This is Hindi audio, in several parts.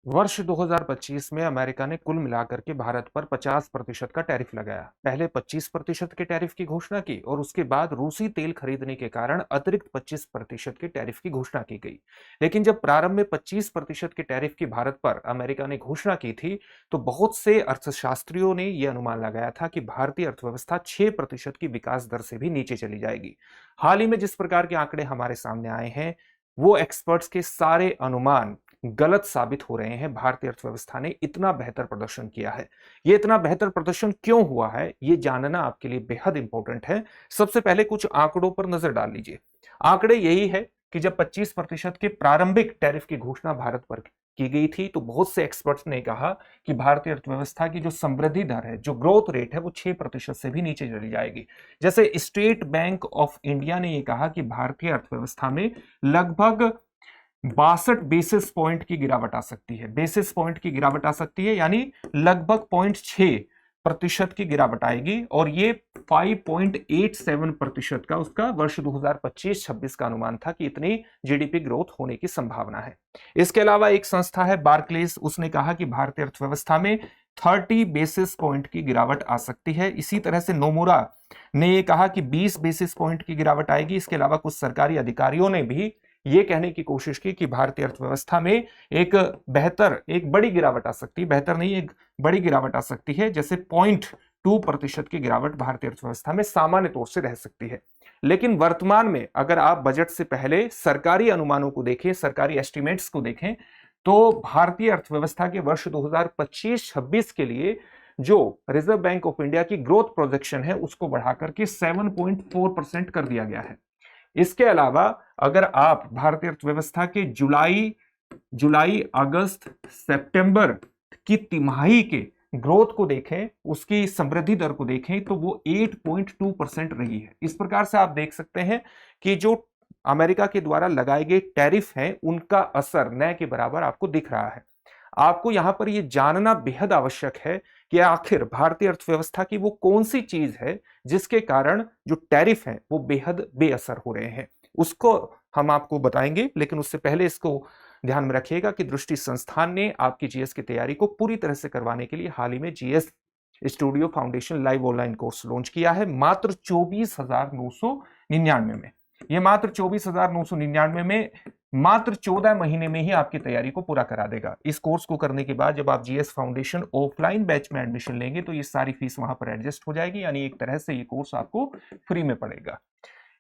वर्ष 2025 में अमेरिका ने कुल मिलाकर के भारत पर 50% का टैरिफ लगाया। पहले 25% के टैरिफ की घोषणा की और उसके बाद रूसी तेल खरीदने के कारण अतिरिक्त 25% के टैरिफ की घोषणा की गई। लेकिन जब प्रारंभ में 25% के टैरिफ की भारत पर अमेरिका ने घोषणा की थी, तो बहुत से अर्थशास्त्रियों ने यह अनुमान लगाया था कि भारतीय अर्थव्यवस्था 6% की विकास दर से भी नीचे चली जाएगी। हाल ही में जिस प्रकार के आंकड़े हमारे सामने आए हैं, वो एक्सपर्ट्स के सारे अनुमान गलत साबित हो रहे हैं। भारतीय अर्थव्यवस्था ने इतना बेहतर प्रदर्शन किया है। ये इतना बेहतर प्रदर्शन क्यों हुआ है, ये जानना आपके लिए बेहद इंपॉर्टेंट है। सबसे पहले कुछ आंकड़ों पर नजर डाल लीजिए। आंकड़े यही है कि जब 25% के प्रारंभिक टैरिफ की घोषणा भारत पर की गई थी, तो बहुत से एक्सपर्ट्स ने कहा कि भारतीय अर्थव्यवस्था की जो समृद्धि दर है, जो ग्रोथ रेट है, वो 6% से भी नीचे चली जाएगी। जैसे स्टेट बैंक ऑफ इंडिया ने यह कहा कि भारतीय अर्थव्यवस्था में लगभग 62 बेसिस पॉइंट की गिरावट आ सकती है। बेसिस पॉइंट की गिरावट आ सकती है, यानी लगभग 0.6% की गिरावट आएगी, और ये 5.87% का उसका वर्ष 2025-26 का अनुमान था कि इतनी जीडीपी ग्रोथ होने की संभावना है। इसके अलावा एक संस्था है बार्कलेस, उसने कहा कि भारतीय अर्थव्यवस्था में 30 बेसिस पॉइंट की गिरावट आ सकती है। इसी तरह से नोमुरा ने यह कहा कि 20 बेसिस पॉइंट की गिरावट आएगी। इसके अलावा कुछ सरकारी अधिकारियों ने भी ये कहने की कोशिश की कि भारतीय अर्थव्यवस्था में एक बड़ी गिरावट आ सकती है, बेहतर नहीं, एक बड़ी गिरावट आ सकती है, जैसे 0.2% की गिरावट भारतीय अर्थव्यवस्था में सामान्य तौर से रह सकती है। लेकिन वर्तमान में अगर आप बजट से पहले सरकारी अनुमानों को देखें, सरकारी एस्टिमेट्स को देखें, तो भारतीय अर्थव्यवस्था के वर्ष 2025-26 के लिए जो रिजर्व बैंक ऑफ इंडिया की ग्रोथ प्रोजेक्शन है, उसको बढ़ाकर के 7.4% कर दिया गया है। इसके अलावा अगर आप भारतीय अर्थव्यवस्था के जुलाई, अगस्त, सितंबर की तिमाही के ग्रोथ को देखें, उसकी समृद्धि दर को देखें, तो वो 8.2% रही है। इस प्रकार से आप देख सकते हैं कि जो अमेरिका के द्वारा लगाए गए टैरिफ हैं, उनका असर न के बराबर आपको दिख रहा है। आपको यहां पर यह जानना बेहद आवश्यक है कि आखिर भारतीय अर्थव्यवस्था की वो कौन सी चीज है जिसके कारण जो टैरिफ हैं वो बेहद बेअसर हो रहे हैं। उसको हम आपको बताएंगे, लेकिन उससे पहले इसको ध्यान में रखिएगा कि दृष्टि संस्थान ने आपकी जीएस की तैयारी को पूरी तरह से करवाने के लिए हाल ही में GS studio foundation live online course launch किया है, मात्र 24,999 में। यह मात्र 24,999 में मात्र 14 महीने में ही आपकी तैयारी को पूरा करा देगा। इस कोर्स को करने के बाद जब आप जीएस फाउंडेशन ऑफलाइन बैच में एडमिशन लेंगे, तो ये सारी फीस वहां पर एडजस्ट हो जाएगी, यानी एक तरह से ये कोर्स आपको फ्री में पड़ेगा।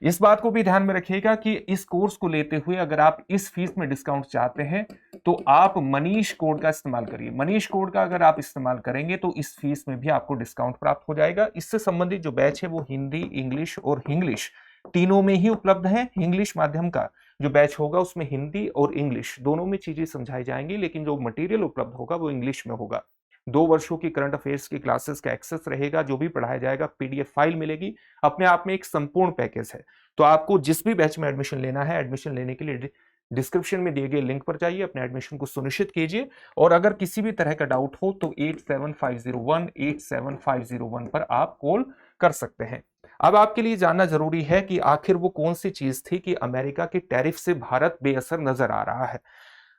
इस बात को भी ध्यान में रखिएगा कि इस कोर्स को लेते हुए अगर आप इस फीस में डिस्काउंट चाहते हैं, तो आप मनीष कोड का इस्तेमाल करिए। मनीष कोड का अगर आप इस्तेमाल करेंगे तो इस फीस में भी आपको डिस्काउंट प्राप्त हो जाएगा। इससे संबंधित जो बैच है वो हिंदी, इंग्लिश और इंग्लिश तीनों में ही उपलब्ध है। इंग्लिश माध्यम का जो बैच होगा उसमें हिंदी और इंग्लिश दोनों में चीजें समझाई जाएंगी, लेकिन जो मटेरियल उपलब्ध होगा वो इंग्लिश में होगा। 2 वर्षों की करंट अफेयर्स की क्लासेस का एक्सेस रहेगा, जो भी पढ़ाया जाएगा पीडीएफ फाइल मिलेगी। अपने आप में एक संपूर्ण पैकेज है। तो आपको जिस भी बैच में एडमिशन लेना है, एडमिशन लेने के लिए डिस्क्रिप्शन में दिए गए लिंक पर जाइए, अपने एडमिशन को सुनिश्चित कीजिए। और अगर किसी भी तरह का डाउट हो तो 8750187501 पर आप कॉल कर सकते हैं। अब आपके लिए जानना जरूरी है कि आखिर वो कौन सी चीज थी कि अमेरिका के टैरिफ से भारत बेअसर नजर आ रहा है।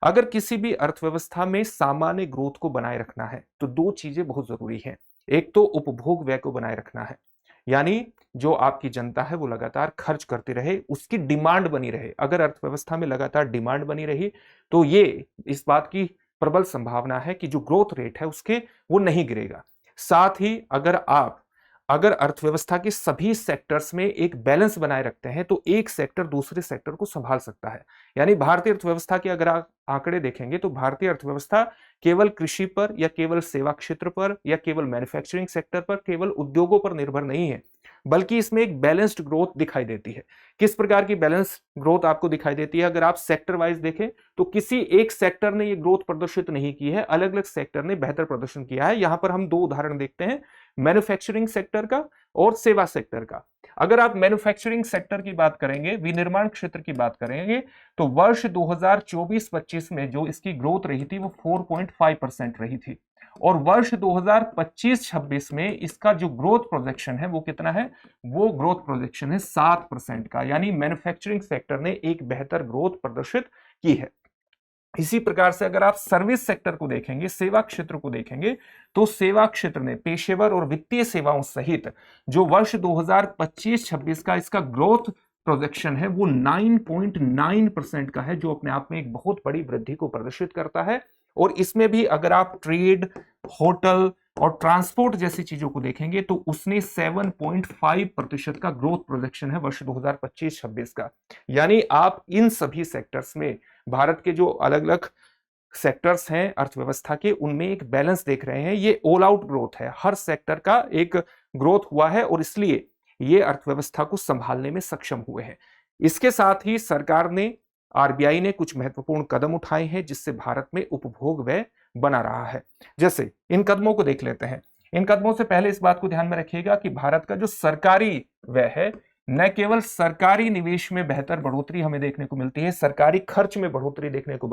अगर किसी भी अर्थव्यवस्था में सामान्य ग्रोथ को बनाए रखना है, तो दो चीजें बहुत जरूरी हैं। एक तो उपभोग व्यय को बनाए रखना है, यानी जो आपकी जनता है वो लगातार खर्च करती रहे, उसकी डिमांड बनी रहे। अगर अर्थव्यवस्था में लगातार डिमांड बनी रही, तो ये इस बात की प्रबल संभावना है कि जो ग्रोथ रेट है उसके वो नहीं गिरेगा। साथ ही अगर अर्थव्यवस्था के सभी सेक्टर्स में एक बैलेंस बनाए रखते हैं, तो एक सेक्टर दूसरे सेक्टर को संभाल सकता है। यानी भारतीय अर्थव्यवस्था के अगर आप आंकड़े देखेंगे, तो भारतीय अर्थव्यवस्था केवल कृषि पर या केवल सेवा क्षेत्र पर या केवल मैन्युफैक्चरिंग सेक्टर पर, केवल उद्योगों पर निर्भर नहीं है, बल्कि इसमें एक बैलेंस्ड ग्रोथ दिखाई देती है। किस प्रकार की बैलेंस ग्रोथ आपको दिखाई देती है? अगर आप सेक्टर वाइज देखें, तो किसी एक सेक्टर ने ये ग्रोथ प्रदर्शित नहीं की है, अलग अलग सेक्टर ने बेहतर प्रदर्शन किया है। यहां पर हम दो उदाहरण देखते हैं, मैन्युफैक्चरिंग सेक्टर का और सेवा सेक्टर का। अगर आप मैन्युफैक्चरिंग सेक्टर की बात करेंगे, विनिर्माण क्षेत्र की बात करेंगे, तो वर्ष 2024-25 में जो इसकी ग्रोथ रही थी वो 4.5% रही थी, और वर्ष 2025-26 में इसका जो ग्रोथ प्रोजेक्शन है वो कितना है? वो ग्रोथ प्रोजेक्शन है 7% का। यानी मैन्युफैक्चरिंग सेक्टर ने एक बेहतर ग्रोथ प्रदर्शित की है। इसी प्रकार से अगर आप सर्विस सेक्टर को देखेंगे, सेवा क्षेत्र को देखेंगे, तो सेवा क्षेत्र ने पेशेवर और वित्तीय सेवाओं सहित जो वर्ष 2025-26 का इसका ग्रोथ प्रोजेक्शन है वो 9.9% का है, जो अपने आप में एक बहुत बड़ी वृद्धि को प्रदर्शित करता है। और इसमें भी अगर आप ट्रेड, होटल और ट्रांसपोर्ट जैसी चीजों को देखेंगे तो उसने 7.5% का ग्रोथ प्रोजेक्शन है वर्ष 2025-26 का। यानी आप इन सभी सेक्टर्स में, भारत के जो अलग अलग सेक्टर्स हैं अर्थव्यवस्था के, उनमें एक बैलेंस देख रहे हैं। ये ऑल आउट ग्रोथ है, हर सेक्टर का एक ग्रोथ हुआ है और इसलिए ये अर्थव्यवस्था को संभालने में सक्षम हुए हैं। इसके साथ ही सरकार ने, आरबीआई ने कुछ महत्वपूर्ण कदम उठाए हैं जिससे भारत में उपभोग व्यय बना रहा है। जैसे इन कदमों को देख लेते हैं। इन कदमों से पहले इस बात को ध्यान में रखिएगा कि भारत का जो सरकारी व्यय है, न केवल सरकारी निवेश में बेहतर बढ़ोतरी हमें देखने को मिलती है, सरकारी खर्च में बढ़ोतरी देखने को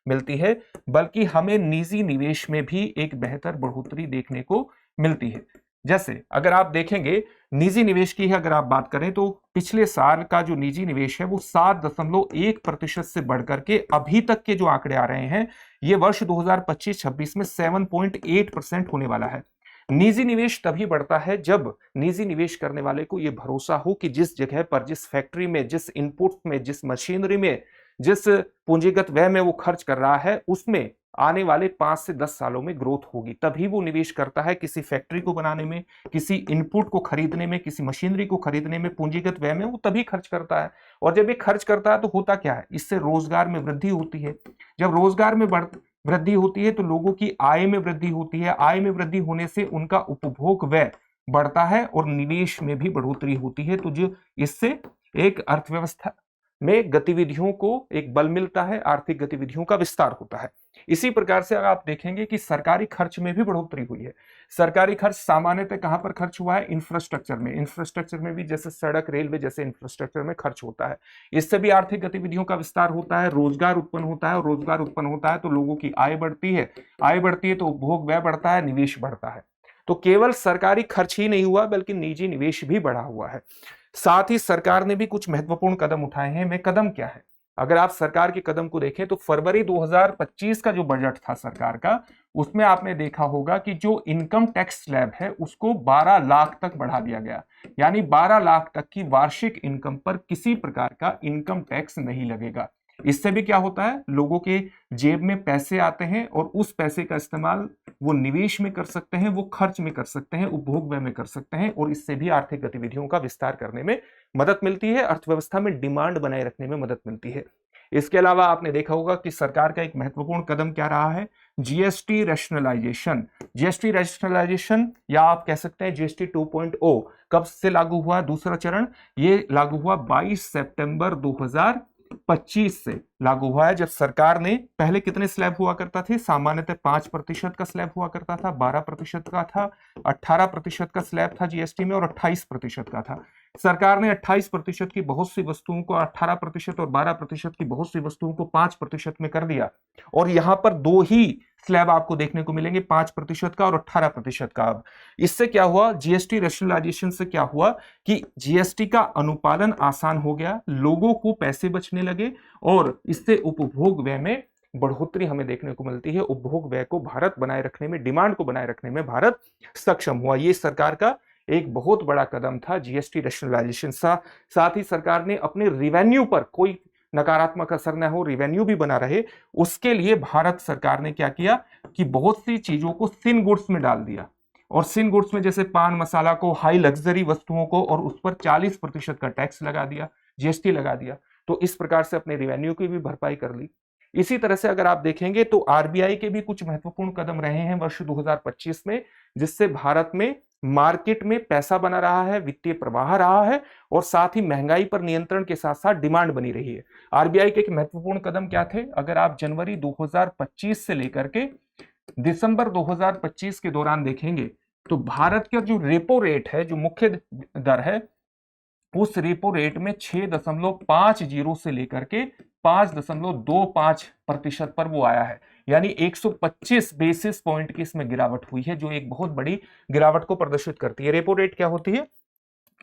मिलती है, बल्कि हमें निजी निवेश में भी एक बेहतर बढ़ोतरी देखने को मिलती है। जैसे अगर आप देखेंगे निजी निवेश की अगर आप बात करें तो पिछले साल का जो निजी निवेश है वो 7.1% से बढ़कर के अभी तक के जो आंकड़े आ रहे हैं, ये वर्ष 2025-26 में 7.8% होने वाला है। निजी निवेश तभी बढ़ता है जब निजी निवेश करने वाले को यह भरोसा हो कि जिस जगह पर, जिस फैक्ट्री में, जिस इनपुट में, जिस मशीनरी में, जिस पूंजीगत व्यय में वो खर्च कर रहा है उसमें आने वाले 5 से 10 सालों में ग्रोथ होगी। तभी वो निवेश करता है किसी फैक्ट्री को बनाने में, किसी इनपुट को खरीदने में, किसी मशीनरी को खरीदने में, पूंजीगत व्यय में वो तभी खर्च करता है। और जब ये खर्च करता है तो होता क्या है, इससे रोजगार में वृद्धि होती है। जब रोजगार में वृद्धि होती है तो लोगों की आय में वृद्धि होती है। आय में वृद्धि होने से उनका उपभोग व्यय बढ़ता है और निवेश में भी बढ़ोतरी होती है। तो जो इससे एक अर्थव्यवस्था में गतिविधियों को एक बल मिलता है, आर्थिक गतिविधियों का विस्तार होता है। इसी प्रकार से अगर आप देखेंगे कि सरकारी खर्च में भी बढ़ोतरी हुई है। सरकारी खर्च सामान्यतः कहां पर खर्च हुआ है, इंफ्रास्ट्रक्चर में। इंफ्रास्ट्रक्चर में भी जैसे सड़क, रेलवे जैसे इंफ्रास्ट्रक्चर में खर्च होता है। इससे भी आर्थिक गतिविधियों का विस्तार होता है, रोजगार उत्पन्न होता है, और रोजगार उत्पन्न होता है तो लोगों की आय बढ़ती है, आय बढ़ती है तो उपभोग व्यय बढ़ता है, निवेश बढ़ता है। तो केवल सरकारी खर्च ही नहीं हुआ बल्कि निजी निवेश भी बढ़ा हुआ है। साथ ही सरकार ने भी कुछ महत्वपूर्ण कदम उठाए हैं। वे कदम क्या है, अगर आप सरकार के कदम को देखें तो फरवरी 2025 का जो बजट था सरकार का, उसमें आपने देखा होगा कि जो इनकम टैक्स स्लैब है उसको 12 लाख तक बढ़ा दिया गया। यानी 12 लाख तक की वार्षिक इनकम पर किसी प्रकार का इनकम टैक्स नहीं लगेगा। इससे भी क्या होता है, लोगों के जेब में पैसे आते हैं और उस पैसे का इस्तेमाल वो निवेश में कर सकते हैं, वो खर्च में कर सकते हैं, उपभोग व्यय में कर सकते हैं, और इससे भी आर्थिक गतिविधियों का विस्तार करने में मदद मिलती है, अर्थव्यवस्था में डिमांड बनाए रखने में मदद मिलती है। इसके अलावा आपने देखा होगा कि सरकार का एक महत्वपूर्ण कदम क्या रहा है, जीएसटी रैशनलाइजेशन। जीएसटी रैशनलाइजेशन या आप कह सकते हैं जीएसटी 2.0 कब से लागू हुआ, दूसरा चरण ये लागू हुआ 22 सितंबर 2025 से लागू हुआ है। जब सरकार ने, पहले कितने स्लैब हुआ करता थे, सामान्यतः 5% का स्लैब हुआ करता था, 12% का था, 18% का स्लैब था जीएसटी में और 28% का था। सरकार ने 28% की बहुत सी वस्तुओं को 18% और 12% की बहुत सी वस्तुओं को 5% में कर दिया। और यहां पर दो ही स्लैब आपको देखने को मिलेंगे, 5% का और 18% का। अब इससे क्या हुआ, जीएसटी रैशनलाइजेशन से क्या हुआ कि जीएसटी का अनुपालन आसान हो गया, लोगों को पैसे बचने लगे और इससे उपभोग व्यय में बढ़ोतरी हमें देखने को मिलती है। उपभोग व्यय को भारत बनाए रखने में, डिमांड को बनाए रखने में भारत सक्षम हुआ। ये सरकार का एक बहुत बड़ा कदम था जीएसटी रैशनलाइजेशन। साथ ही सरकार ने अपने रिवेन्यू पर कोई नकारात्मक असर न हो, रिवेन्यू भी बना रहे, उसके लिए भारत सरकार ने क्या किया कि बहुत सी चीजों को सिन गुड्स में डाल दिया। और सिन गुड्स में जैसे पान मसाला को, हाई लग्जरी वस्तुओं को, और उस पर 40% का टैक्स लगा दिया, जीएसटी लगा दिया। तो इस प्रकार से अपने रिवेन्यू की भी भरपाई कर ली। इसी तरह से अगर आप देखेंगे तो आरबीआई के भी कुछ महत्वपूर्ण कदम रहे हैं वर्ष 2025 में, जिससे भारत में मार्केट में पैसा बना रहा है, वित्तीय प्रवाह रहा है, और साथ ही महंगाई पर नियंत्रण के साथ साथ डिमांड बनी रही है। आरबीआई के महत्वपूर्ण कदम क्या थे, अगर आप जनवरी 2025 से लेकर के दिसंबर 2025 के दौरान देखेंगे तो भारत का जो रेपो रेट है, जो मुख्य दर है, उस रेपो रेट में 6.50 से लेकर के 5.25% पर वो आया है। यानी 125 बेसिस पॉइंट की इसमें गिरावट हुई है, जो एक बहुत बड़ी गिरावट को प्रदर्शित करती है। रेपो रेट क्या होती है,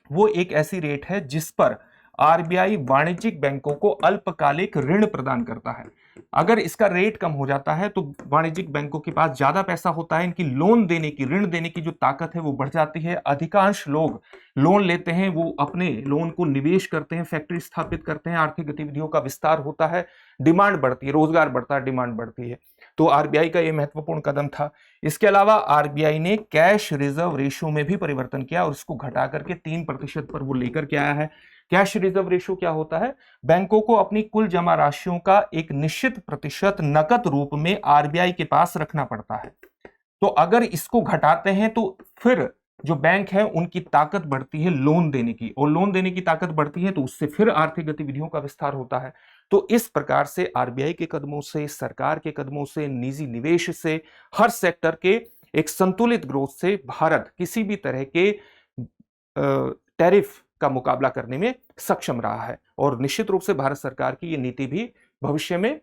वो एक ऐसी रेट है जिस पर आरबीआई वाणिज्यिक बैंकों को अल्पकालिक ऋण प्रदान करता है। अगर इसका रेट कम हो जाता है तो वाणिज्यिक बैंकों के पास ज्यादा पैसा होता है, इनकी लोन देने की, ऋण देने की जो ताकत है वो बढ़ जाती है। अधिकांश लोग लोन लेते हैं, वो अपने लोन को निवेश करते हैं, फैक्ट्री स्थापित करते हैं, आर्थिक गतिविधियों का विस्तार होता है, डिमांड बढ़ती है, रोजगार बढ़ता है, डिमांड बढ़ती है। तो आरबीआई का यह महत्वपूर्ण कदम था। इसके अलावा आरबीआई ने कैश रिजर्व रेशियो में भी परिवर्तन किया और इसको घटा करके 3% पर वो लेकर के आया है। कैश रिजर्व रेशियो क्या होता है? बैंकों को अपनी कुल जमा राशियों का एक निश्चित प्रतिशत नकद रूप में आरबीआई के पास रखना पड़ता है। तो अगर इसको घटाते हैं तो फिर जो बैंक है उनकी ताकत बढ़ती है लोन देने की, और लोन देने की ताकत बढ़ती है तो उससे फिर आर्थिक गतिविधियों का विस्तार होता है। तो इस प्रकार से आरबीआई के कदमों से, सरकार के कदमों से, निजी निवेश से, हर सेक्टर के एक संतुलित ग्रोथ से भारत किसी भी तरह के टैरिफ का मुकाबला करने में सक्षम रहा है। और निश्चित रूप से भारत सरकार की यह नीति भी भविष्य में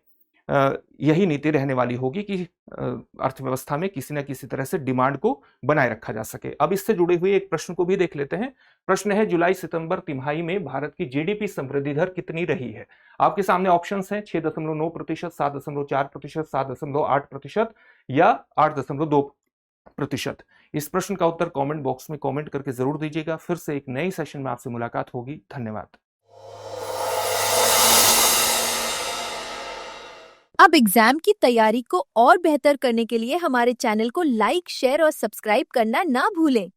यही नीति रहने वाली होगी कि अर्थव्यवस्था में किसी न किसी तरह से डिमांड को बनाए रखा जा सके। अब इससे जुड़े हुए एक प्रश्न को भी देख लेते हैं। प्रश्न है, जुलाई सितंबर तिमाही में भारत की जीडीपी समृद्धि दर कितनी रही है? आपके सामने ऑप्शंस हैं 6.9%, 7.4%, 7.8% या 8.2%। इस प्रश्न का उत्तर कमेंट बॉक्स में कमेंट करके जरूर दीजिएगा। फिर से एक नई सेशन में आपसे मुलाकात होगी। धन्यवाद। अब एग्जाम की तैयारी को और बेहतर करने के लिए हमारे चैनल को लाइक, शेयर और सब्सक्राइब करना ना भूलें।